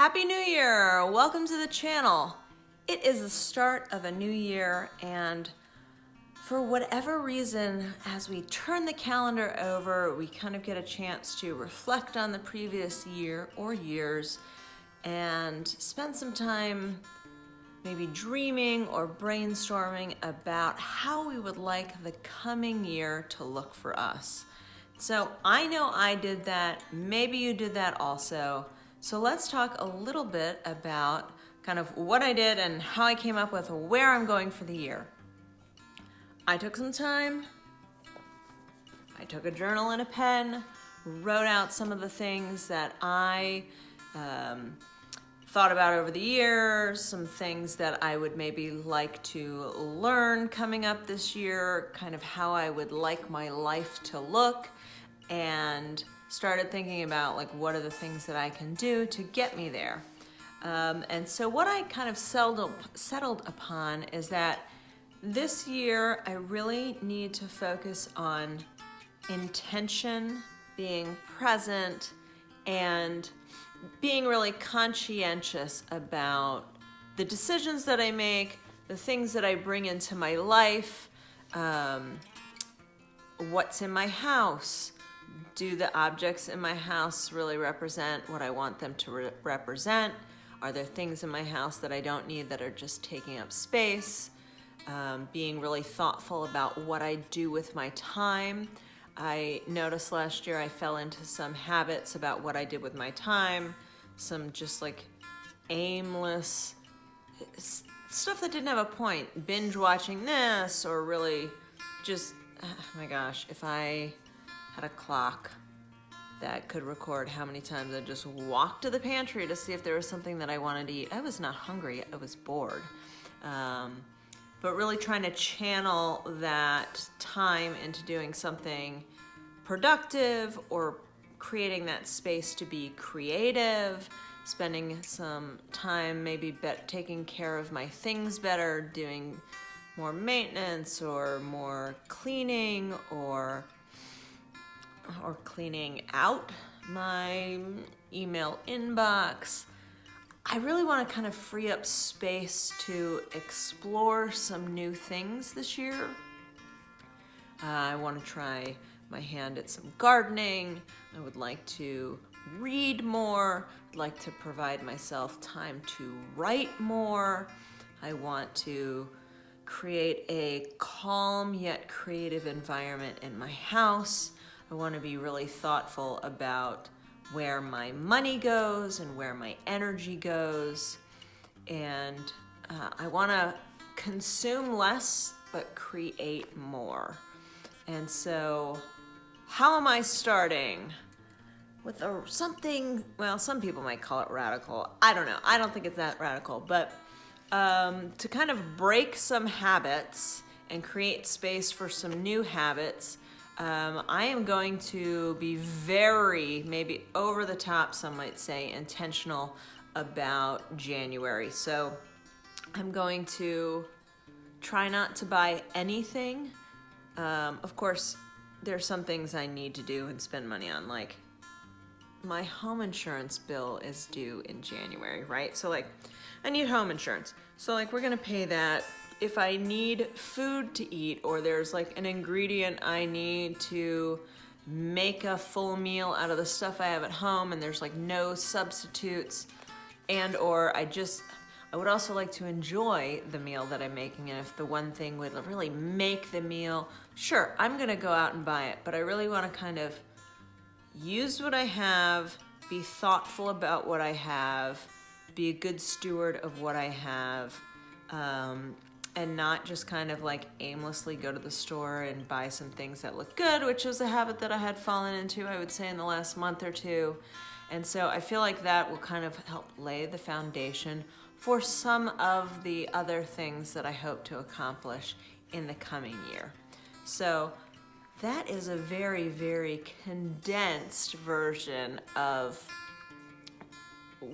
Happy New Year! Welcome to the channel. It is the start of a new year, and for whatever reason, as we turn the calendar over, we kind of get a chance to reflect on the previous year or years and spend some time maybe dreaming or brainstorming about how we would like the coming year to look for us. So I know I did that, maybe you did that also. So let's talk a little bit about kind of what I did and how I came up with where I'm going for the year. I took some time, I took a journal and a pen, wrote out some of the things that I thought about over the years, some things that I would maybe like to learn coming up this year, kind of how I would like my life to look, and started thinking about like what are the things that I can do to get me there. And so what I kind of settled upon is that this year I really need to focus on intention, being present, and being really conscientious about the decisions that I make, the things that I bring into my life, what's in my house. Do the objects in my house really represent what I want them to represent? Are there things in my house that I don't need that are just taking up space? Being really thoughtful about what I do with my time. I noticed last year I fell into some habits about what I did with my time, some just like aimless stuff that didn't have a point, binge watching this, or really just, oh my gosh, if I had a clock that could record how many times I just walked to the pantry to see if there was something that I wanted to eat. I was not hungry, I was bored. But really trying to channel that time into doing something productive or creating that space to be creative, spending some time maybe taking care of my things better, doing more maintenance or more cleaning or cleaning out my email inbox. I really want to kind of free up space to explore some new things this year. I want to try my hand at some gardening. I would like to read more. I'd like to provide myself time to write more. I want to create a calm yet creative environment in my house. I want to be really thoughtful about where my money goes and where my energy goes. And I want to consume less but create more. And so how am I starting? With something, well, some people might call it radical. I don't know. I don't think it's that radical. But to kind of break some habits and create space for some new habits, I am going to be very, maybe over the top, some might say, intentional about January. So I'm going to try not to buy anything. Of course, there's some things I need to do and spend money on, like my home insurance bill is due in January, right? So like I need home insurance. So like we're gonna pay that. If I need food to eat, or there's like an ingredient I need to make a full meal out of the stuff I have at home and there's like no substitutes, and or I would also like to enjoy the meal that I'm making, and if the one thing would really make the meal, sure, I'm gonna go out and buy it, but I really wanna kind of use what I have, be thoughtful about what I have, be a good steward of what I have, and not just kind of like aimlessly go to the store and buy some things that look good, which was a habit that I had fallen into, I would say, in the last month or two. And so I feel like that will kind of help lay the foundation for some of the other things that I hope to accomplish in the coming year. So that is a very, very condensed version of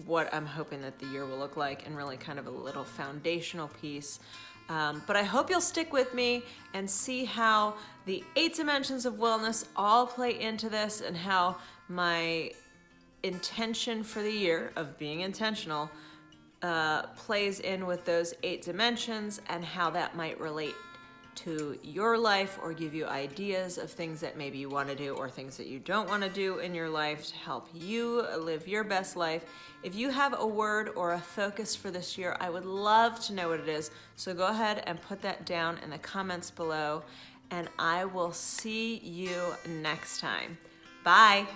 what I'm hoping that the year will look like, and really kind of a little foundational piece. But I hope you'll stick with me and see how the 8 dimensions of wellness all play into this, and how my intention for the year of being intentional plays in with those 8 dimensions and how that might relate to your life or give you ideas of things that maybe you want to do or things that you don't want to do in your life to help you live your best life. If you have a word or a focus for this year, I would love to know what it is. So go ahead and put that down in the comments below, and I will see you next time. Bye.